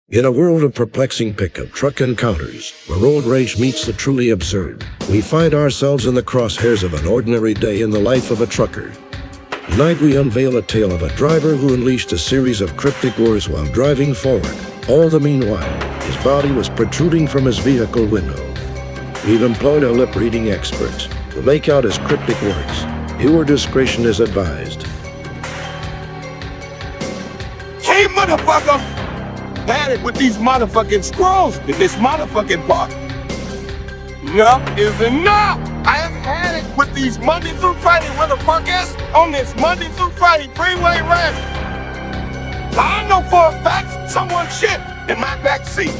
In a world of perplexing pickup truck encounters, where road rage meets the truly absurd, we find ourselves in the crosshairs of an ordinary day in the life of a trucker. Tonight we unveil a tale of a driver who unleashed a series of cryptic words while driving forward. All the meanwhile, his body was protruding from his vehicle window. We've employed a lip-reading expert to make out his cryptic words. Viewer discretion is advised. Hey, motherfucker! Had it with these motherfucking scrolls in this motherfucking park. Enough is enough! I have had it with these Monday through Friday motherfuckers on this Monday through Friday freeway ride. I know for a fact someone shit in my back seat.